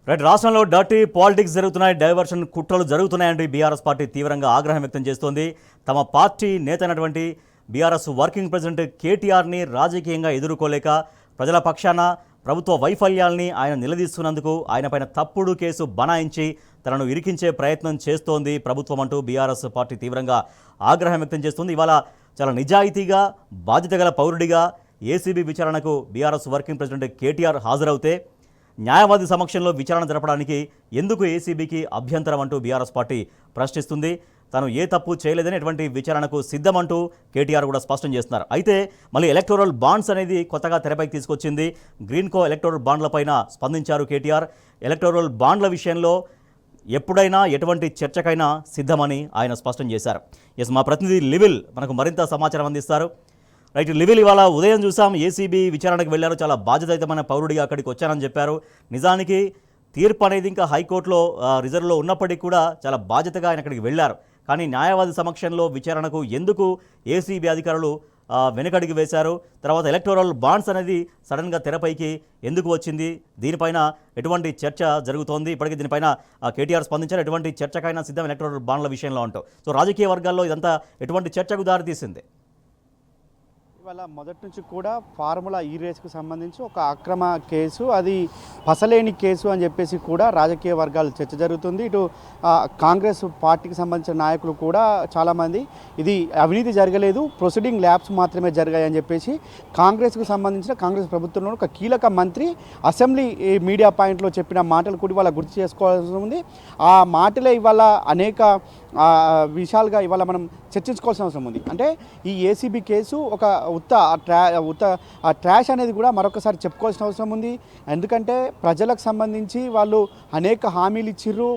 Right, రాష్ట్రంలో dirty politics జరుగుతున్నాయి, diversion కుట్రలు జరుగుతున్నాయంటే బీఆర్ఎస్ పార్టీ తీవ్రంగా ఆగ్రహం వ్యక్తం చేస్తోంది. తమ పార్టీ నేత అయినటువంటి బీఆర్ఎస్ వర్కింగ్ ప్రెసిడెంట్ కేటీఆర్ని రాజకీయంగా ఎదుర్కోలేక ప్రజల పక్షాన ప్రభుత్వ వైఫల్యాల్ని ఆయన నిలదీస్తున్నందుకు ఆయనపైన తప్పుడు కేసు బనాయించి తనను ఇరికించే ప్రయత్నం చేస్తోంది ప్రభుత్వం అంటూ బీఆర్ఎస్ పార్టీ తీవ్రంగా ఆగ్రహం వ్యక్తం చేస్తుంది. ఇవాళ చాలా నిజాయితీగా బాధ్యత గల పౌరుడిగా ఏసీబీ విచారణకు బీఆర్ఎస్ వర్కింగ్ ప్రెసిడెంట్ కేటీఆర్ హాజరవుతే న్యాయవాది సమక్షంలో విచారణ జరపడానికి ఎందుకు ఏసీబీకి అభ్యంతరం అంటూ బీఆర్ఎస్ పార్టీ ప్రశ్నిస్తుంది. తాను ఏ తప్పు చేయలేదని ఎటువంటి విచారణకు సిద్ధమంటూ కేటీఆర్ కూడా స్పష్టం చేస్తున్నారు. అయితే మళ్ళీ ఎలక్టోరల్ బాండ్స్ అనేది కొత్తగా తెరపైకి తీసుకొచ్చింది. గ్రీన్కో ఎలక్టోరల్ బాండ్లపైన స్పందించారు కేటీఆర్. ఎలక్టోరల్ బాండ్ల విషయంలో ఎప్పుడైనా ఎటువంటి చర్చకైనా సిద్ధమని ఆయన స్పష్టం చేశారు. ఎస్, మా ప్రతినిధి లివిల్ మనకు మరింత సమాచారం అందిస్తారు. రైట్ లివిల్, ఇవాళ ఉదయం చూసాం ఏసీబీ విచారణకు వెళ్ళారు, చాలా బాధ్యతాయుతమైన పౌరుడిగా అక్కడికి వచ్చానని చెప్పారు. నిజానికి తీర్పు అనేది ఇంకా హైకోర్టులో రిజర్వ్లో ఉన్నప్పటికీ కూడా చాలా బాధ్యతగా ఆయన అక్కడికి వెళ్ళారు. కానీ న్యాయవాది సమక్షంలో విచారణకు ఎందుకు ఏసీబీ అధికారులు వెనుకడికి వేశారు? తర్వాత ఎలక్టోరల్ బాండ్స్ అనేది సడన్గా తెరపైకి ఎందుకు వచ్చింది? దీనిపైన ఎటువంటి చర్చ జరుగుతోంది? ఇప్పటికీ దీనిపైన కేటీఆర్ స్పందించారు, ఎటువంటి చర్చకైనా సిద్ధం ఎలక్టోరల్ బాండ్ల విషయంలో అంటూ. సో రాజకీయ వర్గాల్లో ఇదంతా ఎటువంటి చర్చకు దారితీసింది? ఇవాళ మొదటి నుంచి కూడా ఫార్ములా ఈ రేసుకు సంబంధించి ఒక అక్రమ కేసు, అది పసలేని కేసు అని చెప్పేసి కూడా రాజకీయ వర్గాలు చర్చ జరుగుతుంది. ఇటు కాంగ్రెస్ పార్టీకి సంబంధించిన నాయకులు కూడా చాలామంది ఇది అవినీతి జరగలేదు, ప్రొసీడింగ్ ల్యాబ్స్ మాత్రమే జరిగాయని చెప్పేసి కాంగ్రెస్కు సంబంధించిన కాంగ్రెస్ ప్రభుత్వంలో ఒక కీలక మంత్రి అసెంబ్లీ మీడియా పాయింట్లో చెప్పిన మాటలు కూడా ఇవాళ గుర్తు చేసుకోవాల్సి ఉంది. ఆ మాటలే ఇవాళ అనేక విషయాలుగా ఇవాళ మనం చర్చించుకోవాల్సిన అవసరం ఉంది. అంటే ఈ ఏసీబీ కేసు ఒక ట్రాష్ అనేది కూడా మరొకసారి చెప్పుకోవాల్సిన అవసరం ఉంది. ఎందుకంటే ప్రజలకు సంబంధించి వాళ్ళు అనేక హామీలు ఇచ్చిర్రు.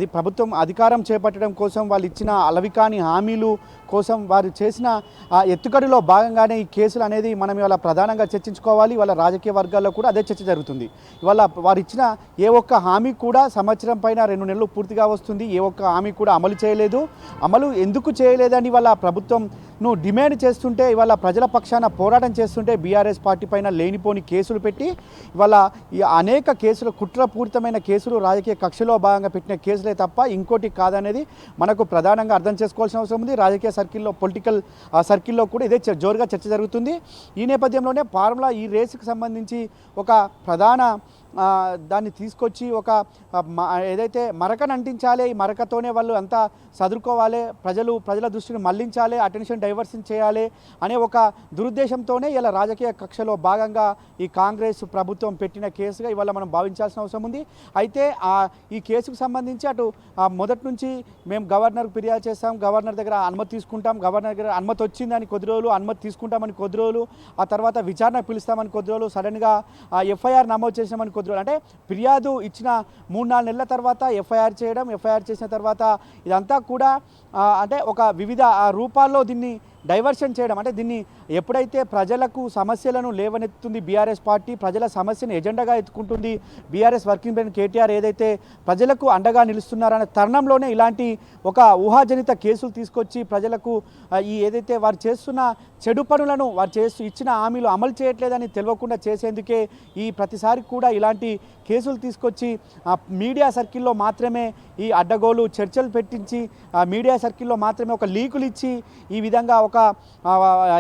ప్రభుత్వం అధికారం చేపట్టడం కోసం వాళ్ళు ఇచ్చిన అలవికాని హామీలు కోసం వారు చేసిన ఎత్తుగడిలో భాగంగానే ఈ కేసులు అనేది మనం ఇవాళ ప్రధానంగా చర్చించుకోవాలి. ఇవాళ రాజకీయ వర్గాల్లో కూడా అదే చర్చ జరుగుతుంది. ఇవాళ వారు ఇచ్చిన ఏ ఒక్క హామీ కూడా సంవత్సరం పైన 2 నెలలు పూర్తిగా వస్తుంది, ఏ ఒక్క హామీ కూడా అమలు చేయలేదు. అమలు ఎందుకు చేయలేదని ఇవాళ ప్రభుత్వంను డిమాండ్ చేస్తుంటే, ఇవాళ ప్రజల పక్షాన పోరాటం చేస్తుంటే బీఆర్ఎస్ పార్టీ పైన లేనిపోని కేసులు పెట్టి ఇవాళ అనేక కేసులు, కుట్రపూరితమైన కేసులు, రాజకీయ కక్షలో భాగంగా పెట్టిన కేసులే తప్ప ఇంకోటి కాదనేది మనకు ప్రధానంగా అర్థం చేసుకోవాల్సిన అవసరం ఉంది. రాజకీయ సర్కిల్లో, పొలిటికల్ సర్కిల్లో కూడా ఇదే జోరుగా చర్చ జరుగుతుంది. ఈ నేపథ్యంలోనే ఫార్ములా ఈ రేసుకు సంబంధించి ఒక ప్రధాన దాన్ని తీసుకొచ్చి ఒక ఏదైతే మరకను అంటించాలి, ఈ మరకతోనే వాళ్ళు అంతా చదువుకోవాలి, ప్రజల దృష్టిని మళ్లించాలి, అటెన్షన్ డైవర్షన్ చేయాలి అనే ఒక దురుద్దేశంతోనే ఇలా రాజకీయ కక్షలో భాగంగా ఈ కాంగ్రెస్ ప్రభుత్వం పెట్టిన కేసుగా ఇవాళ మనం భావించాల్సిన అవసరం ఉంది. అయితే ఈ కేసుకు సంబంధించి అటు మొదటి నుంచి మేము గవర్నర్కి ఫిర్యాదు చేస్తాం, గవర్నర్ దగ్గర అనుమతి తీసుకుంటాం, గవర్నర్ దగ్గర అనుమతి వచ్చిందని కొద్ది రోజులు, అనుమతి తీసుకుంటామని కొద్ది రోజులు, ఆ తర్వాత విచారణకు పిలుస్తామని కొద్ది రోజులు, సడన్గా ఎఫ్ఐఆర్ నమోదు చేసామని కొద్ది రోజులు, అంటే ఫిర్యాదు ఇచ్చిన 3-4 నెలల తర్వాత ఎఫ్ఐఆర్ చేయడం, ఎఫ్ఐఆర్ చేసిన తర్వాత ఇదంతా కూడా అంటే ఒక వివిధ రూపాల్లో దీన్ని డైవర్షన్ చేయడం. అంటే దీన్ని ఎప్పుడైతే ప్రజలకు సమస్యలను లేవనెత్తుతుంది బీఆర్ఎస్ పార్టీ, ప్రజల సమస్యను ఎజెండాగా ఎత్తుకుంటుంది బీఆర్ఎస్ వర్కింగ్ ప్రెసిడెంట్ కేటీఆర్, ఏదైతే ప్రజలకు అండగా నిలుస్తున్నారనే తరుణంలోనే ఇలాంటి ఒక ఊహాజనిత కేసులు తీసుకొచ్చి ప్రజలకు ఈ ఏదైతే వారు చేస్తున్న చెడు పనులను, వారు ఇచ్చిన హామీలు అమలు చేయట్లేదని తెలియకుండా చేసేందుకే ఈ ప్రతిసారి కూడా ఇలాంటి కేసులు తీసుకొచ్చి మీడియా సర్కిల్లో మాత్రమే ఈ అడ్డగోలు చర్చలు పెట్టించి, మీడియా సర్కిల్లో మాత్రమే ఒక లీకులు ఇచ్చి ఈ విధంగా ఒక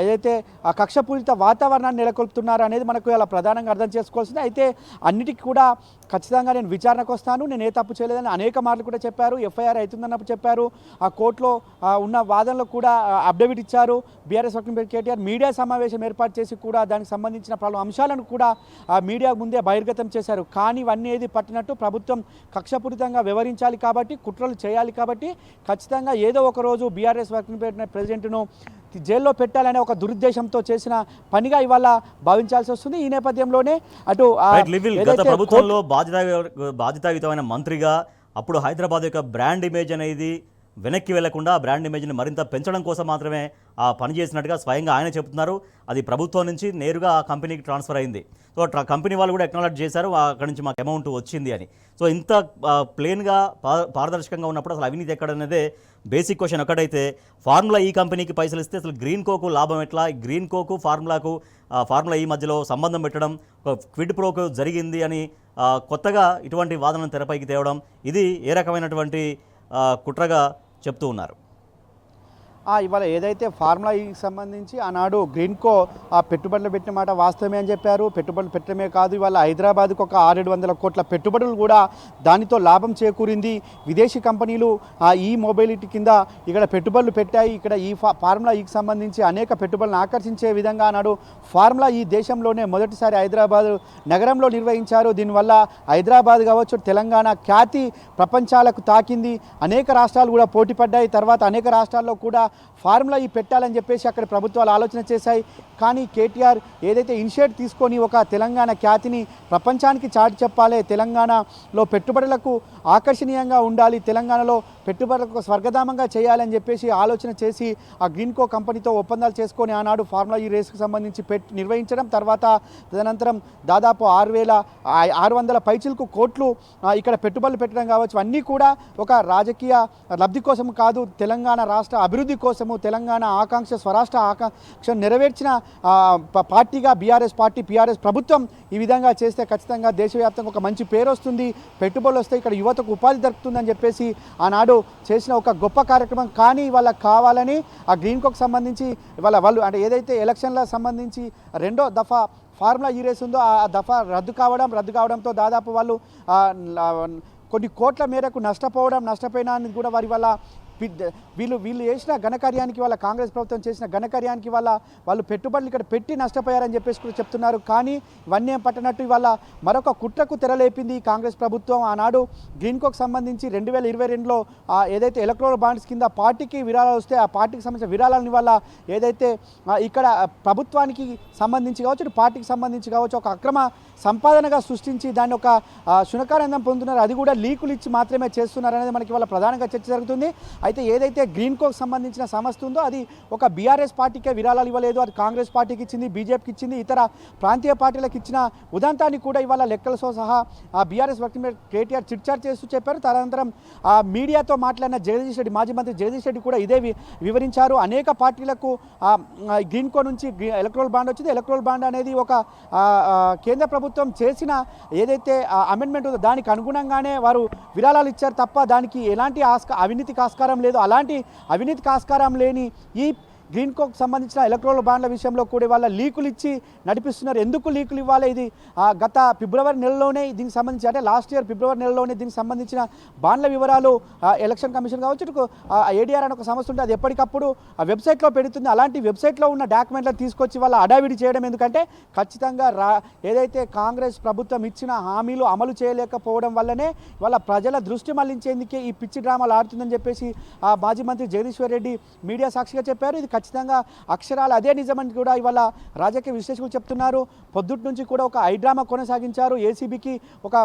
ఏదైతే కక్షపూరిత వాతావరణాన్ని నెలకొల్పుతున్నారు అనేది మనకు ఇలా ప్రధానంగా అర్థం చేసుకోవాల్సింది. అయితే అన్నిటికీ కూడా ఖచ్చితంగా నేను విచారణకు వస్తాను, నేను ఏ తప్పు చేయలేదని అనేక మార్లు కూడా చెప్పారు. ఎఫ్ఐఆర్ అవుతుందన్నప్పుడు చెప్పారు, ఆ కోర్టులో ఉన్న వాదనలో కూడా అఫిడవిట్ ఇచ్చారు. BRS working president KTR media సమావేశం ఏర్పాటు చేసి కూడా దానికి సంబంధించిన అంశాలను కూడా మీడియా ముందే బహిర్గతం చేశారు. కానీ ఇవన్నీ ఏది పట్టినట్టు ప్రభుత్వం కక్షపూరితంగా వ్యవహరించాలి కాబట్టి, కుట్రలు చేయాలి కాబట్టి ఖచ్చితంగా ఏదో ఒక రోజు బీఆర్ఎస్ వర్కింగ్ ప్రెసిడెంట్ను జైల్లో పెట్టాలనే ఒక దురుద్దేశంతో చేసిన పనిగా ఇవాళ భావించాల్సి వస్తుంది. ఈ నేపథ్యంలోనే అటు గత ప్రభుత్వంలో బాధ్యతాయుతమైన మంత్రిగా అప్పుడు హైదరాబాద్ యొక్క బ్రాండ్ ఇమేజ్ అనేది వెనక్కి వెళ్లకుండా బ్రాండ్ ఇమేజ్ని మరింత పెంచడం కోసం మాత్రమే ఆ పని చేసినట్టుగా స్వయంగా ఆయన చెప్తున్నారు. అది ప్రభుత్వం నుంచి నేరుగా ఆ కంపెనీకి ట్రాన్స్ఫర్ అయింది. సో కంపెనీ వాళ్ళు కూడా అక్నాలెడ్జ్ చేశారు, అక్కడి నుంచి మాకు అమౌంట్ వచ్చింది అని. సో ఇంత ప్లెయిన్గా పారదర్శకంగా ఉన్నప్పుడు అసలు అవినీతి ఎక్కడనేదే బేసిక్ క్వశ్చన్. ఒకటైతే ఫార్ములా ఈ కంపెనీకి పైసలు ఇస్తే అసలు గ్రీన్ కోకు లాభం ఎట్లా, గ్రీన్ కోకు ఫార్ములా ఈ మధ్యలో సంబంధం పెట్టడం, ఒక క్విడ్ ప్రోకు జరిగింది అని కొత్తగా ఇటువంటి వాదనను తెరపైకి తేవడం, ఇది ఏ రకమైనటువంటి కుట్రగా చెప్తూ ఉన్నారు. ఇవాళ ఏదైతే ఫార్ములా ఈకి సంబంధించి ఆనాడు గ్రీన్కో పెట్టుబడులు పెట్టిన మాట వాస్తవమే అని చెప్పారు. పెట్టుబడులు పెట్టడమే కాదు, ఇవాళ హైదరాబాద్కు ఒక 600-700 కోట్ల పెట్టుబడులు కూడా దానితో లాభం చేకూరింది. విదేశీ కంపెనీలు ఈ మొబిలిటీ కింద ఇక్కడ పెట్టుబడులు పెట్టాయి. ఇక్కడ ఈ ఫార్ములా ఈకి సంబంధించి అనేక పెట్టుబడులను ఆకర్షించే విధంగా ఆనాడు ఫార్ములా ఈ దేశంలోనే మొదటిసారి హైదరాబాద్ నగరంలో నిర్వహించారు. దీనివల్ల హైదరాబాద్ కావచ్చు, తెలంగాణ ఖ్యాతి ప్రపంచాలకు తాకింది. అనేక రాష్ట్రాలు కూడా పోటీ పడ్డాయి. తర్వాత అనేక రాష్ట్రాల్లో కూడా ఫార్ములా ఈ పెట్టాలని చెప్పేసి అక్కడ ప్రభుత్వాలు ఆలోచన చేశాయి. కానీ కేటీఆర్ ఏదైతే ఇనిషియేట్ తీసుకొని ఒక తెలంగాణ ఖ్యాతిని ప్రపంచానికి చాటి చెప్పాలి, తెలంగాణలో పెట్టుబడులకు ఆకర్షణీయంగా ఉండాలి, తెలంగాణలో పెట్టుబడులకు స్వర్గధామంగా చేయాలని చెప్పేసి ఆలోచన చేసి ఆ గ్రీన్కో కంపెనీతో ఒప్పందాలు చేసుకొని ఆనాడు ఫార్ములా ఈ రేస్కి సంబంధించి నిర్వహించడం, తర్వాత తదనంతరం దాదాపు 6,600 పైచిలకు కోట్లు ఇక్కడ పెట్టుబడులు పెట్టడం కావచ్చు, అన్నీ కూడా ఒక రాజకీయ లబ్ధి కోసం కాదు, తెలంగాణ రాష్ట్ర అభివృద్ధి కోసము, తెలంగాణ ఆకాంక్ష స్వరాష్ట్ర ఆకాంక్ష నెరవేర్చిన పార్టీగా పిఆర్ఎస్ ప్రభుత్వం ఈ విధంగా చేస్తే ఖచ్చితంగా దేశవ్యాప్తంగా ఒక మంచి పేరు వస్తుంది, పెట్టుబడులు వస్తాయి, ఇక్కడ యువతకు ఉపాధి దొరుకుతుందని చెప్పేసి ఆనాడు చేసిన ఒక గొప్ప కార్యక్రమం. కానీ వాళ్ళకి కావాలని ఆ గ్రీన్కోకి సంబంధించి వాళ్ళు అంటే ఏదైతే ఎలక్షన్లకు సంబంధించి రెండో దఫా ఫార్ములా ఈ రేస్ ఉందో ఆ దఫా రద్దు కావడంతో దాదాపు వాళ్ళు కొన్ని కోట్ల మేరకు నష్టపోయినా కూడా వారి వల్ల వీళ్ళు చేసిన ఘనకార్యానికి వాళ్ళ కాంగ్రెస్ ప్రభుత్వం చేసిన ఘనకార్యానికి వాళ్ళు పెట్టుబడులు ఇక్కడ పెట్టి నష్టపోయారని చెప్పేసి కూడా చెప్తున్నారు. కానీ ఇవన్నీ పట్టనట్టు ఇవాళ మరొక కుట్రకు తెరలేపింది కాంగ్రెస్ ప్రభుత్వం. ఆనాడు గ్రీన్కోకి సంబంధించి 2022లో ఏదైతే ఎలక్ట్రల్ బాండ్స్ కింద పార్టీకి విరాళాలు వస్తే ఆ పార్టీకి సంబంధించిన విరాళాలని వల్ల ఏదైతే ఇక్కడ ప్రభుత్వానికి సంబంధించి కావచ్చు, పార్టీకి సంబంధించి కావచ్చు, ఒక అక్రమ సంపాదనగా సృష్టించి దాన్ని ఒక శునకానందం పొందుతున్నారు. అది కూడా లీకులు ఇచ్చి మాత్రమే చేస్తున్నారు అనేది మనకి వాళ్ళ ప్రధానంగా చర్చ జరుగుతుంది. అయితే ఏదైతే గ్రీన్కోకి సంబంధించిన సంస్థ ఉందో అది ఒక బీఆర్ఎస్ పార్టీకే విరాళాలు ఇవ్వలేదు, అది కాంగ్రెస్ పార్టీకి ఇచ్చింది, బీజేపీకి ఇచ్చింది, ఇతర ప్రాంతీయ పార్టీలకు ఇచ్చిన ఉదంతాన్ని కూడా ఇవాళ లెక్కలతో సహా BRS working president KTR chitchat చేస్తూ చెప్పారు. తదనంతరం మీడియాతో మాట్లాడిన జగదీష్ రెడ్డి, మాజీ మంత్రి జగదీష్ రెడ్డి కూడా ఇదే వివరించారు. అనేక పార్టీలకు గ్రీన్కో నుంచి ఎలక్ట్రల్ బాండ్ వచ్చింది. ఎలక్ట్రల్ బాండ్ అనేది ఒక కేంద్ర ప్రభుత్వం చేసిన ఏదైతే అమెండ్మెంట్ ఉందో దానికి అనుగుణంగానే వారు విరాళాలు ఇచ్చారు తప్ప దానికి ఎలాంటి అవినీతికి ఆస్కారం లేదు. అలాంటి అవినీతికి ఆస్కారం లేని ఈ గ్రీన్కోకి సంబంధించిన ఎలక్ట్రల్ బాండ్ల విషయంలో కూడా వాళ్ళ లీకులు ఇచ్చి నడిపిస్తున్నారు. ఎందుకు లీకులు ఇవ్వాలి? ఇది గత ఫిబ్రవరి నెలలోనే దీనికి సంబంధించి, అంటే లాస్ట్ ఇయర్ ఫిబ్రవరి నెలలోనే దీనికి సంబంధించిన బాండ్ల వివరాలు ఎలక్షన్ కమిషన్ కావచ్చు, ఏడీఆర్ అని ఒక సంస్థ ఉంటే అది ఎప్పటికప్పుడు వెబ్సైట్లో పెడుతుంది. అలాంటి వెబ్సైట్లో ఉన్న డాక్యుమెంట్లను తీసుకొచ్చి వాళ్ళ అడావిడి చేయడం ఎందుకంటే ఖచ్చితంగా ఏదైతే కాంగ్రెస్ ప్రభుత్వం ఇచ్చిన హామీలు అమలు చేయలేకపోవడం వల్లనే వాళ్ళ ప్రజల దృష్టి మళ్లించేందుకే ఈ పిచ్చి డ్రామాలు ఆడుతుందని చెప్పేసి మాజీ మంత్రి జగదీశ్వర్ రెడ్డి మీడియా సాక్షిగా చెప్పారు. ఇది ఖచ్చితంగా అక్షరాలు అదే నిజమని కూడా ఇవాళ రాజకీయ విశ్లేషకులు చెప్తున్నారు. పొద్దుటి నుంచి కూడా ఒక ఐడ్రామా కొనసాగించారు. ఏసీబీకి ఒక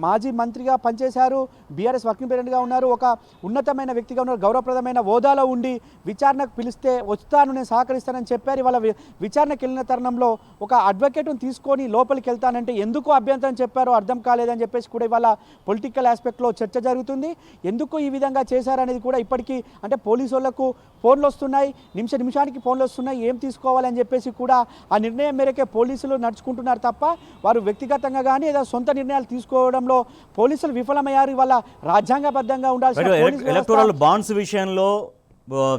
మాజీ మంత్రిగా పనిచేశారు, బీఆర్ఎస్ వర్కింగ్ ప్రెసిడెంట్గా ఉన్నారు, ఒక ఉన్నతమైన వ్యక్తిగా ఉన్నారు, గౌరవప్రదమైన హోదాలో ఉండి విచారణకు పిలిస్తే వస్తాను, నేను సహకరిస్తానని చెప్పారు. ఇవాళ విచారణకు వెళ్ళిన తరుణంలో ఒక అడ్వకేట్ను తీసుకొని లోపలికి వెళ్తానంటే ఎందుకు అభ్యంతరం చెప్పారో అర్థం కాలేదని చెప్పేసి కూడా ఇవాళ పొలిటికల్ ఆస్పెక్ట్లో చర్చ జరుగుతుంది. ఎందుకు ఈ విధంగా చేశారనేది కూడా ఇప్పటికీ, అంటే పోలీసు వాళ్ళకు ఫోన్లు వస్తున్నాయి, నిమిషానికి ఫోన్లు వస్తున్నాయి, ఏం తీసుకోవాలని చెప్పేసి కూడా ఆ నిర్ణయం మేరకే పోలీసులు నడుచుకుంటున్నారు తప్ప వారు వ్యక్తిగతంగా కానీ ఏదో సొంత నిర్ణయాలు తీసుకోవడంలో పోలీసులు విఫలమయ్యారు. ఇవాళ రాజ్యాంగబద్ధంగా ఉండాల్సిన ఎలక్టోరల్ బాండ్స్ విషయంలో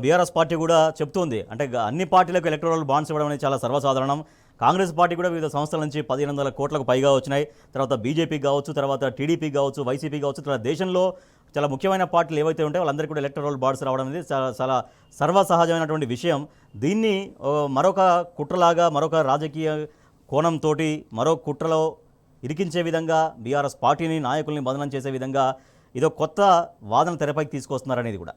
బీఆర్ఎస్ పార్టీ కూడా చెప్తుంది, అంటే అన్ని పార్టీలకు ఎలక్టోరల్ బాండ్స్ ఇవ్వడం అనేది చాలా సర్వసాధారణం. కాంగ్రెస్ పార్టీ కూడా వివిధ సంస్థల నుంచి 1,500 కోట్లకు పైగా వచ్చినాయి. తర్వాత బీజేపీ కావచ్చు, తర్వాత టీడీపీ కావచ్చు, వైసీపీ కావచ్చు, తర్వాత దేశంలో చాలా ముఖ్యమైన పార్టీలు ఏవైతే ఉంటాయో వాళ్ళందరికీ కూడా ఎలక్టోరల్ బాండ్స్ రావడం అనేది చాలా సర్వసహజమైనటువంటి విషయం. దీన్ని మరొక కుట్రలాగా, మరొక రాజకీయ కోణంతో మరో కుట్రలో ఇరికించే విధంగా బీఆర్ఎస్ పార్టీని, నాయకుల్ని బదనం చేసే విధంగా ఇదో కొత్త వాదన తెరపైకి తీసుకొస్తున్నారనేది కూడా.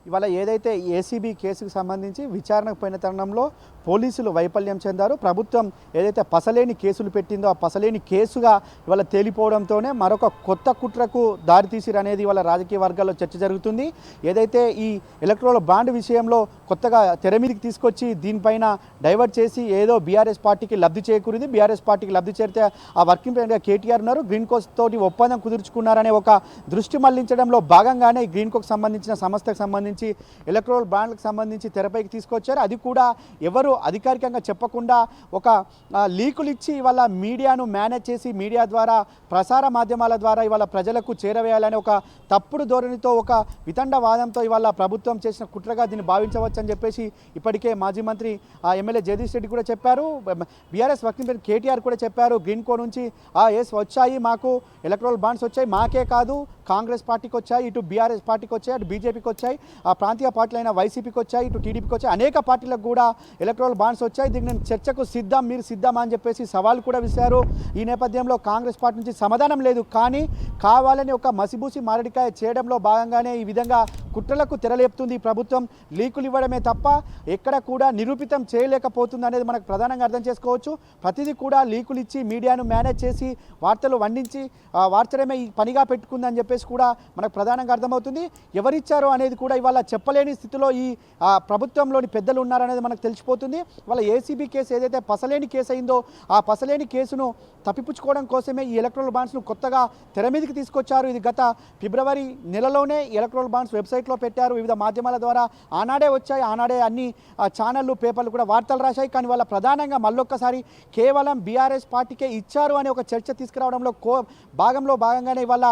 ఇవాళ ఏదైతే ఏసీబీ కేసుకు సంబంధించి విచారణకు పోయిన తరుణంలో పోలీసులు వైఫల్యం చెందారు. ప్రభుత్వం ఏదైతే పసలేని కేసులు పెట్టిందో ఆ పసలేని కేసుగా ఇవాళ తేలిపోవడంతోనే మరొక కొత్త కుట్రకు దారితీసిరు అనేది ఇవాళ రాజకీయ వర్గాల్లో చర్చ జరుగుతుంది. ఏదైతే ఈ ఎలక్ట్రల్ బాండ్ విషయంలో కొత్తగా తెర మీదకి తీసుకొచ్చి దీనిపైన డైవర్ట్ చేసి ఏదో బీఆర్ఎస్ పార్టీకి లబ్ధి చేకూరింది, బీఆర్ఎస్ పార్టీకి లబ్ధి చేరితే ఆ వర్కింగ్ ప్రెసిడెంట్గా కేటీఆర్ ఉన్నారు, గ్రీన్ కోస్ తోటి ఒప్పందం కుదుర్చుకున్నారనే ఒక దృష్టి మళ్లించడంలో భాగంగానే గ్రీన్ కోకి సంబంధించిన సంస్థకు సంబంధించి ఎలక్ట్రల్ బాండ్లకు సంబంధించి తెరపైకి తీసుకొచ్చారు. అది కూడా ఎవరు అధికారికంగా చెప్పకుండా ఒక లీకులు ఇచ్చి ఇవాళ మీడియాను మేనేజ్ చేసి మీడియా ద్వారా ప్రసార మాధ్యమాల ద్వారా ఇవాళ ప్రజలకు చేరవేయాలనే ఒక తప్పుడు ధోరణితో ఒక వితండవాదంతో ఇవాళ ప్రభుత్వం చేసిన కుట్రగా దీన్ని భావించవచ్చు అని చెప్పేసి ఇప్పటికే మాజీ మంత్రి ఎమ్మెల్యే జగదీష్ రెడ్డి కూడా చెప్పారు. బీఆర్ఎస్ వర్కింగ్ ప్రెసిడెంట్ కేటీఆర్ కూడా చెప్పారు, గ్రీన్ కో నుంచి ఎస్ వచ్చాయి, మాకు ఎలక్ట్రల్ బాండ్స్ వచ్చాయి, మాకే కాదు కాంగ్రెస్ పార్టీకి వచ్చాయి, ఇటు బీఆర్ఎస్ పార్టీకి వచ్చాయి, అటు బీజేపీకి వచ్చాయి, ఆ ప్రాంతీయ పార్టీలైన వైసీపీకి వచ్చాయి, ఇటు టీడీపీకి వచ్చాయి, అనేక పార్టీలకు కూడా ఎలక్ట్రల్ బాండ్స్ వచ్చాయి, దీనికి నేను చర్చకు సిద్ధం, మీరు సిద్ధమా అని చెప్పేసి సవాల్ కూడా విసిరారు. ఈ నేపథ్యంలో కాంగ్రెస్ పార్టీ నుంచి సమాధానం లేదు. కానీ కావాలని ఒక మసిబూసి మారడికాయ చేయడంలో భాగంగానే ఈ విధంగా కుట్రలకు తెరలేపుతుంది ప్రభుత్వం. లీకులు ఇవ్వడమే తప్ప ఎక్కడ కూడా నిరూపితం చేయలేకపోతుంది అనేది మనకు ప్రధానంగా అర్థం చేసుకోవచ్చు. ప్రతిదీ కూడా లీకులు ఇచ్చి మీడియాను మేనేజ్ చేసి వార్తలు వండించి వార్చడమే ఈ పనిగా పెట్టుకుందని చెప్పేసి కూడా మనకు ప్రధానంగా అర్థమవుతుంది. ఎవరిచ్చారో అనేది కూడా ఇవాళ చెప్పలేని స్థితిలో ఈ ప్రభుత్వంలోని పెద్దలు ఉన్నారనేది మనకు తెలిసిపోతుంది. వాళ్ళ ఏసీబీ కేసు ఏదైతే పసలేని కేసు అయిందో ఆ పసలేని కేసును తప్పిపుచ్చుకోవడం కోసమే ఈ ఎలక్ట్రల్ బాండ్స్ను కొత్తగా తెర మీదకి తీసుకొచ్చారు. ఇది గత ఫిబ్రవరి నెలలోనే ఎలక్ట్రల్ బాండ్స్ వెబ్సైట్లో పెట్టారు, వివిధ మాధ్యమాల ద్వారా ఆనాడే వచ్చాయి, ఆనాడే అన్ని ఛానళ్ళు పేపర్లు కూడా వార్తలు రాశాయి. కానీ వాళ్ళ ప్రధానంగా మళ్ళొక్కసారి కేవలం బీఆర్ఎస్ పార్టీకే ఇచ్చారు అనే ఒక చర్చ తీసుకురావడంలో భాగంగానే ఇవాళ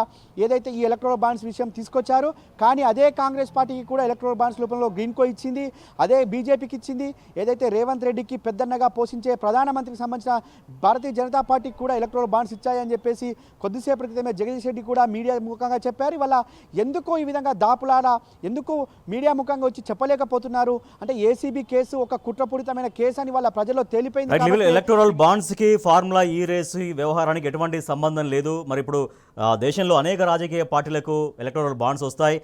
ఏదైతే ఈ ఎలక్ట్రల్ బాండ్స్ విషయం తీసుకొచ్చారు. కానీ అదే కాంగ్రెస్ పార్టీకి కూడా ఎలక్ట్రల్ బాండ్స్ రూపంలో గ్రీన్ కో ఇచ్చింది, అదే బీజేపీకి ఇచ్చింది, ఏదైతే రేవంత్ రెడ్డికి పెద్దన్నగా పోషించే ప్రధానమంత్రికి సంబంధించిన భారతీయ జనతా పార్టీకి కూడా ఎలక్ట్రల్ బాండ్స్ ఇచ్చాయని చెప్పేసి కొద్దిసేపటి క్రితమే జగదీష్ రెడ్డి కూడా మీడియా ముఖంగా చెప్పారు. ఇవాళ ఎందుకు ఈ విధంగా దాపులాడా, ఎందుకు మీడియా ముఖంగా వచ్చి చెప్పలేకపోతున్నారు అంటే ఏసీబీ కేసు ఒక కుట్రపూరితమైన కేసు అని వాళ్ళ ప్రజల్లో తేలిపోయింది. ఎలక్టోరల్ బాండ్స్ కి ఫార్ములా ఈ రేసు ఈ వ్యవహారానికి ఎటువంటి సంబంధం లేదు. మరి ఇప్పుడు దేశంలో అనేక రాజకీయ పార్టీలకు ఎలక్టోరల్ బాండ్స్ వస్తాయి.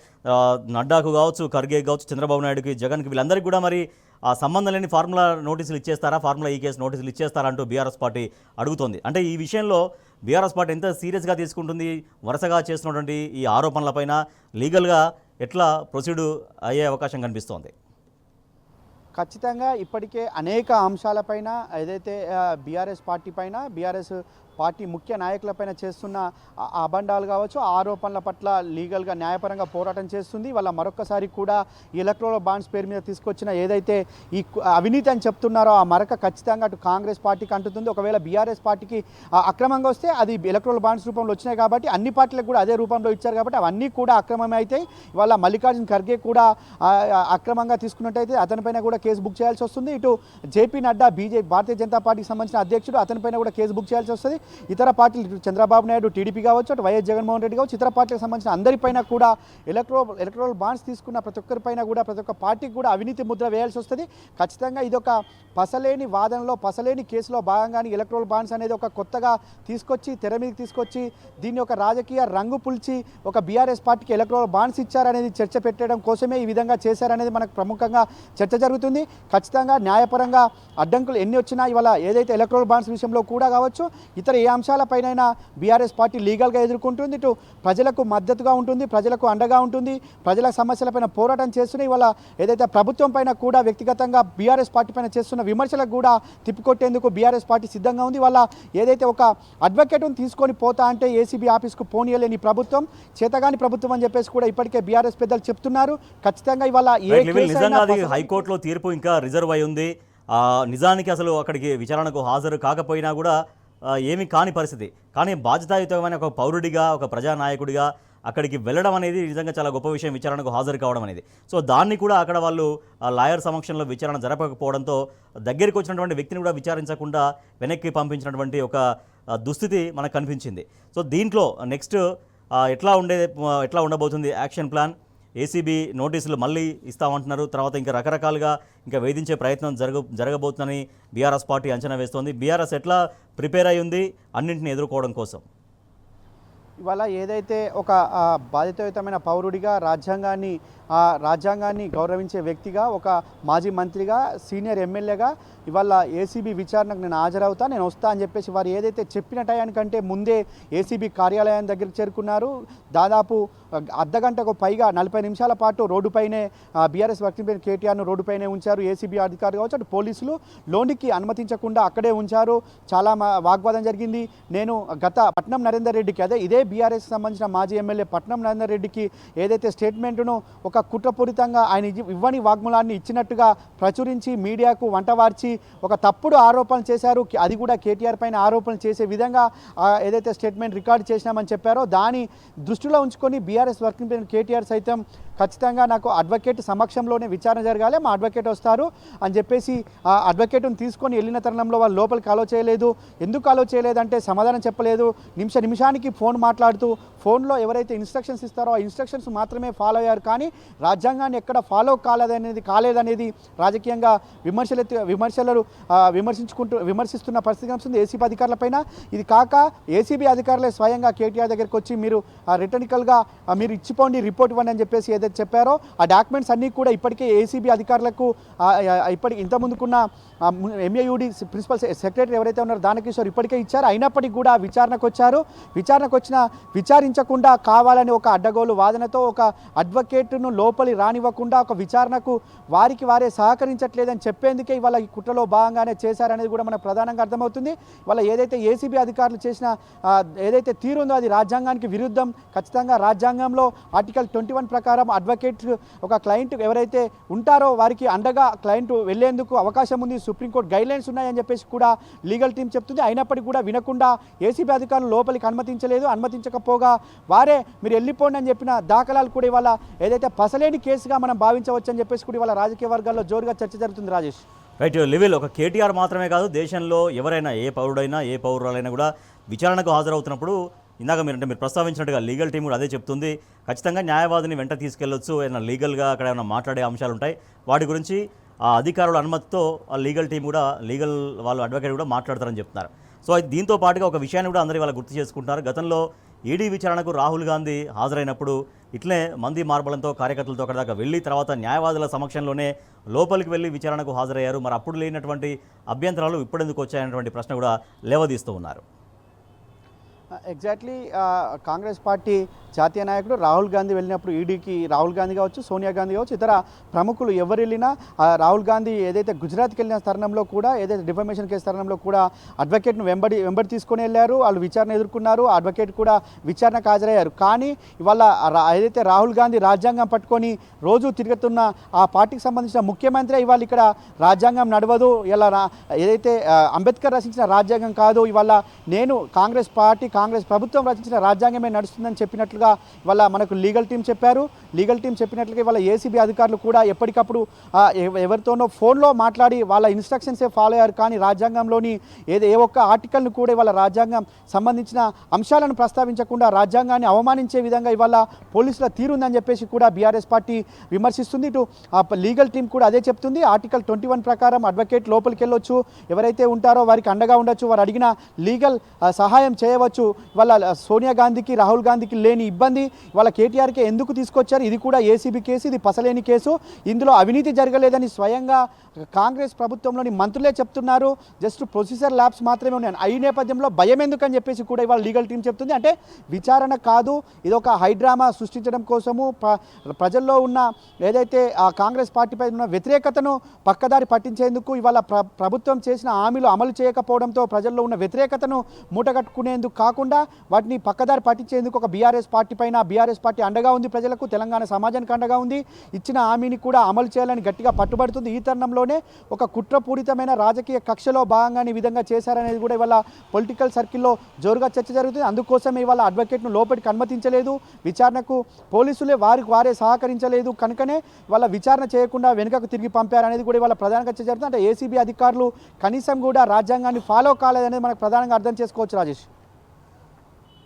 నడ్డాకు కావచ్చు, ఖర్గే కావచ్చు, చంద్రబాబు నాయుడుకి, జగన్కి, వీళ్ళందరికీ కూడా మరి ఆ సంబంధం లేని ఫార్ములా నోటీసులు ఇచ్చేస్తారా, ఫార్ములా ఈ కేసు నోటీసులు ఇచ్చేస్తారా అంటూ బీఆర్ఎస్ పార్టీ అడుగుతోంది. అంటే ఈ విషయంలో బీఆర్ఎస్ పార్టీ ఎంత సీరియస్గా తీసుకుంటుంది, వరుసగా చేస్తున్నటువంటి ఈ ఆరోపణలపైన లీగల్గా ఎట్లా ప్రొసీడ్ అయ్యే అవకాశం కనిపిస్తోంది? ఖచ్చితంగా ఇప్పటికే అనేక అంశాలపైన ఏదైతే బీఆర్ఎస్ పార్టీ పైన బీఆర్ఎస్ పార్టీ ముఖ్య నాయకులపైన చేస్తున్న అబండాలు కావచ్చు, ఆరోపణల పట్ల లీగల్గా న్యాయపరంగా పోరాటం చేస్తుంది. వాళ్ళ మరొకసారి కూడా ఈ ఎలక్ట్రల్ బాండ్స్ పేరు మీద తీసుకొచ్చిన ఏదైతే ఈ అవినీతి అని చెప్తున్నారో ఆ మరక ఖచ్చితంగా అటు కాంగ్రెస్ పార్టీకి అంటుతుంది. ఒకవేళ బీఆర్ఎస్ పార్టీకి అక్రమంగా వస్తే అది ఎలక్ట్రల్ బాండ్స్ రూపంలో వచ్చినాయి కాబట్టి అన్ని పార్టీలకు కూడా అదే రూపంలో ఇచ్చారు కాబట్టి అవన్నీ కూడా అక్రమమే అవుతాయి. ఇవాళ మల్లికార్జున్ ఖర్గే కూడా అక్రమంగా తీసుకున్నట్టయితే అతనిపైన కూడా కేసు బుక్ చేయాల్సి వస్తుంది. ఇటు జేపీ నడ్డా భారతీయ జనతా పార్టీకి సంబంధించిన అధ్యక్షుడు, అతనిపైన కూడా కేసు బుక్ చేయాల్సి వస్తుంది. ఇతర పార్టీలు చంద్రబాబు నాయుడు టీడీపీ కావచ్చు, అటు వైఎస్ జగన్మోహన్ రెడ్డి కావచ్చు, ఇతర పార్టీలకు సంబంధించిన అందరిపైన కూడా ఎలక్ట్రల్ బాండ్స్ తీసుకున్న ప్రతి ఒక్కరిపైన కూడా ప్రతి ఒక్క పార్టీకి కూడా అవినీతి ముద్ర వేయాల్సి వస్తుంది. ఖచ్చితంగా ఇదొక పసలేని వాదనలో, పసలేని కేసులో భాగంగానే ఎలక్ట్రల్ బాండ్స్ అనేది ఒక కొత్తగా తీసుకొచ్చి తెర మీదకి తీసుకొచ్చి దీన్ని ఒక రాజకీయ రంగు పుల్చి ఒక బీఆర్ఎస్ పార్టీకి ఎలక్ట్రల్ బాండ్స్ ఇచ్చారనేది చర్చ పెట్టడం కోసమే ఈ విధంగా చేశారనేది మనకు ప్రముఖంగా చర్చ జరుగుతుంది. ఖచ్చితంగా న్యాయపరంగా అడ్డంకులు ఎన్ని వచ్చినా ఇవాళ ఏదైతే ఎలక్ట్రల్ బాండ్స్ విషయంలో కూడా కావచ్చు, ఇతర ఏ అంశాలపైన బీఆర్ఎస్ పార్టీ లీగల్గా ఎదుర్కొంటుంది. ఇటు ప్రజలకు మద్దతుగా ఉంటుంది, ప్రజలకు అండగా ఉంటుంది, ప్రజల సమస్యలపైన పోరాటం చేస్తూనే ఇవాళ ఏదైతే ప్రభుత్వం పైన కూడా వ్యక్తిగతంగా బీఆర్ఎస్ పార్టీ పైన చేస్తున్న విమర్శలకు కూడా తిప్పికొట్టేందుకు బీఆర్ఎస్ పార్టీ సిద్ధంగా ఉంది. వాళ్ళ ఏదైతే ఒక అడ్వకేట్ను తీసుకొని పోతా అంటే ఏసీబీ ఆఫీస్కు పోనీయలేని ప్రభుత్వం, చేతగాని ప్రభుత్వం అని చెప్పేసి కూడా ఇప్పటికే బీఆర్ఎస్ పెద్దలు చెప్తున్నారు. ఖచ్చితంగా ఇవాళ హైకోర్టులో తీర్పు ఇంకా రిజర్వ్ అయి ఉంది. నిజానికి అసలు అక్కడికి విచారణకు హాజరు కాకపోయినా కూడా ఏమీ కాని పరిస్థితి. కానీ బాధ్యతాయుతమైన ఒక పౌరుడిగా, ఒక ప్రజానాయకుడిగా అక్కడికి వెళ్ళడం అనేది నిజంగా చాలా గొప్ప విషయం, విచారణకు హాజరు కావడం అనేది. సో దాన్ని కూడా అక్కడ వాళ్ళు లాయర్ సమక్షంలో విచారణ జరపకపోవడంతో దగ్గరికి వచ్చినటువంటి వ్యక్తిని కూడా విచారించకుండా వెనక్కి పంపించినటువంటి ఒక దుస్థితి మనకు కనిపించింది. సో దీంట్లో నెక్స్ట్ ఎట్లా ఉండబోతుంది యాక్షన్ ప్లాన్? ఏసీబీ నోటీసులు మళ్ళీ ఇస్తామంటున్నారు, తర్వాత ఇంకా రకరకాలుగా ఇంకా వేధించే ప్రయత్నం జరగబోతుందని బీఆర్ఎస్ పార్టీ అంచనా వేస్తోంది. బీఆర్ఎస్ ఎట్లా ప్రిపేర్ అయి ఉంది అన్నింటిని ఎదుర్కోవడం కోసం? ఇవాళ ఏదైతే ఒక బాధ్యతాయుతమైన పౌరుడిగా రాజ్యాంగాన్ని ఆ రాజ్యాంగాన్ని గౌరవించే వ్యక్తిగా, ఒక మాజీ మంత్రిగా, సీనియర్ ఎమ్మెల్యేగా ఇవాళ ఏసీబీ విచారణకు నేను హాజరవుతా, నేను వస్తా అని చెప్పేసి వారు ఏదైతే చెప్పిన టయానికంటే ముందే ఏసీబీ కార్యాలయం దగ్గరికి చేరుకున్నారు. దాదాపు అర్ధగంటకు పైగా 40 నిమిషాల పాటు రోడ్డుపైనే బీఆర్ఎస్ వర్కింగ్ ప్రెసిడెంట్ కేటీఆర్ను రోడ్డుపైనే ఉంచారు. ఏసీబీ అధికారులు కావచ్చు, అటు పోలీసులు లోనికి అనుమతించకుండా అక్కడే ఉంచారు. చాలా వాగ్వాదం జరిగింది. నేను గత పట్నం నరేందర్ రెడ్డికి, అదే ఇదే బీఆర్ఎస్ సంబంధించిన మాజీ ఎమ్మెల్యే పట్నం నరేందర్ రెడ్డికి ఏదైతే స్టేట్మెంట్ను ఒక కుట్రపూరితంగా ఆయన ఇవ్వని వాగ్మూలాన్ని ఇచ్చినట్టుగా ప్రచురించి మీడియాకు వంటవార్చి ఒక తప్పుడు ఆరోపణలు చేశారు. అది కూడా కేటీఆర్ పైన ఆరోపణలు చేసే విధంగా ఏదైతే స్టేట్మెంట్ రికార్డు చేసినామని చెప్పారో దాన్ని దృష్టిలో ఉంచుకొని బీఆర్ఎస్ వర్కింగ్ ప్రెసిడెంట్ కేటీఆర్ సైతం ఖచ్చితంగా నాకు అడ్వకేట్ సమక్షంలోనే విచారణ జరగాలి, మా అడ్వకేట్ వస్తారు అని చెప్పేసి ఆ అడ్వకేట్ను తీసుకొని వెళ్ళిన తరుణంలో వాళ్ళు లోపలికి అలో చేయలేదు. ఎందుకు అలో చేయలేదంటే సమాధానం చెప్పలేదు. నిమిషానికి ఫోన్ మాట్లాడుతూ ఫోన్లో ఎవరైతే ఇన్స్ట్రక్షన్స్ ఇస్తారో ఆ ఇన్స్ట్రక్షన్స్ మాత్రమే ఫాలో అయ్యారు, కానీ రాజ్యాంగాన్ని ఎక్కడ ఫాలో కాలేదనేది రాజకీయంగా విమర్శిస్తున్న పరిస్థితి కనిపిస్తుంది ఏసీబీ అధికారులపైన. ఇది కాక ఏసీబీ అధికారులే స్వయంగా కేటీఆర్ దగ్గరికి వచ్చి మీరు రిటర్నికల్గా మీరు ఇచ్చిపోండి, రిపోర్ట్ ఇవ్వండి అని చెప్పేసి ఏదైతే చెప్పారో ఆ డాక్యుమెంట్స్ అన్నీ కూడా ఇప్పటికే ఏసీబీ అధికారులకు ఇంతకుముందుకున్న ఎంఏయుడి ప్రిన్సిపల్ సెక్రటరీ ఎవరైతే ఉన్నారో దానకిషోర్ ఇప్పటికే ఇచ్చారు. అయినప్పటికీ కూడా విచారణకు విచారించకుండా కావాలని ఒక అడ్డగోలు వాదనతో ఒక అడ్వకేట్ను లోపలి రానివ్వకుండా ఒక విచారణకు వారే సహకరించట్లేదని చెప్పేందుకే ఇవాళ ఈ కుట్రలో భాగంగానే చేశారనేది కూడా మనకు ప్రధానంగా అర్థమవుతుంది. ఇవాళ ఏదైతే ఏసీబీ అధికారులు చేసిన ఏదైతే తీరుందో అది రాజ్యాంగానికి విరుద్ధం. ఖచ్చితంగా రాజ్యాంగంలో ఆర్టికల్ 21 ప్రకారం అడ్వకేట్ ఒక క్లయింట్ ఎవరైతే ఉంటారో వారికి అండగా క్లయింట్ వెళ్లేందుకు అవకాశం ఉంది. సుప్రీంకోర్టు గైడ్లైన్స్ ఉన్నాయని చెప్పేసి కూడా లీగల్ టీం చెప్తుంది. అయినప్పటికీ కూడా వినకుండా ఏసీబీ అధికారులు లోపలికి అనుమతించకపోగా వారే మీరు వెళ్ళిపోండి అని చెప్పిన దాఖలాలు కూడా ఇవాళ ఏదైతే పసలేని కేసుగా మనం భావించవచ్చు అని చెప్పేసి కూడా ఇవాళ రాజకీయ వర్గాల్లో జోరుగా చర్చ జరుగుతుంది. రాజేష్, రైట్, లెవెల్ ఒక కేటీఆర్ మాత్రమే కాదు, దేశంలో ఎవరైనా ఏ పౌరుడైనా ఏ పౌరురాలైనా కూడా విచారణకు హాజరవుతున్నప్పుడు ఇందాక మీరు ప్రస్తావించినట్టుగా లీగల్ టీం కూడా అదే చెప్తుంది. ఖచ్చితంగా న్యాయవాదిని వెంట తీసుకెళ్లొచ్చు, ఏదైనా లీగల్గా అక్కడ ఏమైనా మాట్లాడే అంశాలు ఉంటాయి, వాటి గురించి ఆ అధికారుల అనుమతితో ఆ లీగల్ టీం కూడా వాళ్ళు అడ్వకేట్ కూడా మాట్లాడతారని చెప్తున్నారు. సో దీంతో పాటుగా ఒక విషయాన్ని కూడా అందరూ వాళ్ళ గుర్తు చేసుకుంటున్నారు. గతంలో ఈడీ విచారణకు రాహుల్ గాంధీ హాజరైనప్పుడు ఇట్లే మంది మార్బలంతో కార్యకర్తలతో అక్కడ దాకా వెళ్ళి తర్వాత న్యాయవాదుల సమక్షంలోనే లోపలికి వెళ్ళి విచారణకు హాజరయ్యారు. మరి అప్పుడు లేనటువంటి అభ్యంతరాలు ఇప్పుడెందుకు వచ్చాయనేటువంటి ప్రశ్న కూడా లేవదీస్తూ ఉన్నారు. ఎగ్జాక్ట్లీ కాంగ్రెస్ పార్టీ జాతీయ నాయకుడు రాహుల్ గాంధీ వెళ్ళినప్పుడు ఈడీకి రాహుల్ గాంధీ కావచ్చు, సోనియా గాంధీ కావచ్చు, ఇతర ప్రముఖులు ఎవరు వెళ్ళినా రాహుల్ గాంధీ ఏదైతే గుజరాత్కి వెళ్ళిన తరుణంలో కూడా ఏదైతే డిఫమేషన్ కేసు తరుణంలో కూడా అడ్వకేట్ను వెంబడి తీసుకొని వెళ్ళారు. వాళ్ళు విచారణ ఎదుర్కొన్నారు, అడ్వకేట్ కూడా విచారణకు హాజరయ్యారు. కానీ ఇవాళ ఏదైతే రాహుల్ గాంధీ రాజ్యాంగం పట్టుకొని రోజు తిరుగుతున్న ఆ పార్టీకి సంబంధించిన ముఖ్యమంత్రి ఇవాళ ఇక్కడ రాజ్యాంగం నడవదు, ఇలా ఏదైతే అంబేద్కర్ రచించిన రాజ్యాంగం కాదు, ఇవాళ నేను కాంగ్రెస్ ప్రభుత్వం రచించిన రాజ్యాంగమే నడుస్తుందని చెప్పినట్లుగా ఇవాళ మనకు లీగల్ టీం చెప్పినట్లుగా ఇవాళ ఏసీబీ అధికారులు కూడా ఎప్పటికప్పుడు ఎవరితోనో ఫోన్లో మాట్లాడి వాళ్ళ ఇన్స్ట్రక్షన్సే ఫాలో అయ్యారు. కానీ రాజ్యాంగంలోని ఏ ఒక్క ఆర్టికల్ను కూడా ఇవాళ రాజ్యాంగం సంబంధించిన అంశాలను ప్రస్తావించకుండా రాజ్యాంగాన్ని అవమానించే విధంగా ఇవాళ పోలీసుల తీరుందని చెప్పేసి కూడా బీఆర్ఎస్ పార్టీ విమర్శిస్తుంది. ఇటు లీగల్ టీం కూడా అదే చెప్తుంది. ఆర్టికల్ 21 ప్రకారం అడ్వకేట్ లోపలికి వెళ్ళొచ్చు, ఎవరైతే ఉంటారో వారికి అండగా ఉండొచ్చు, వారు అడిగిన లీగల్ సహాయం చేయవచ్చు. ఇవాళ సోనియా గాంధీకి రాహుల్ గాంధీకి లేని ఇబ్బంది వాళ్ళ కేటీఆర్కే ఎందుకు తీసుకొచ్చారు? ఇది కూడా ఏసీబీ కేసు, ఇది పసలేని కేసు, ఇందులో అవినీతి జరగలేదని స్వయంగా కాంగ్రెస్ ప్రభుత్వంలోని మంత్రులే చెప్తున్నారు. జస్ట్ ప్రొసీజర్ ల్యాబ్స్ మాత్రమే ఉన్నాయి. ఈ నేపథ్యంలో భయం ఎందుకని చెప్పేసి కూడా ఇవాళ లీగల్ టీం చెప్తుంది. అంటే విచారణ కాదు, ఇదొక హైడ్రామా సృష్టించడం కోసము ప్రజల్లో ఉన్న ఏదైతే కాంగ్రెస్ పార్టీపై ఉన్న వ్యతిరేకతను పక్కదారి పట్టించేందుకు ఇవాళ ప్రభుత్వం చేసిన హామీలు అమలు చేయకపోవడంతో ప్రజల్లో ఉన్న వ్యతిరేకతను మూటగట్టుకునేందుకు కాకుండా వాటిని పక్కదారి పట్టించేందుకు ఒక బీఆర్ఎస్ పార్టీ అండగా ఉంది, ప్రజలకు తెలంగాణ సమాజానికి అండగా ఉంది, ఇచ్చిన హామీని కూడా అమలు చేయాలని గట్టిగా పట్టుబడుతుంది. ఈ తరుణంలోనే ఒక కుట్రపూరితమైన రాజకీయ కక్షలో భాగంగానే ఈ విధంగా చేశారనేది కూడా ఇవాళ పొలిటికల్ సర్కిల్లో జోరుగా చర్చ జరుగుతుంది. అందుకోసమే ఇవాళ అడ్వకేట్ను లోపలికి అనుమతించలేదు, విచారణకు పోలీసులే వారే సహకరించలేదు, కనుకనే వాళ్ళ విచారణ చేయకుండా వెనుకకు తిరిగి పంపారనేది కూడా ఇవాళ ప్రధానంగా చర్చ జరుగుతుంది. అంటే ఏసీబీ అధికారులు కనీసం కూడా రాజ్యాంగాన్ని ఫాలో కాలేదనేది మనకు ప్రధానంగా అర్థం చేసుకోవచ్చు. రాజేష్.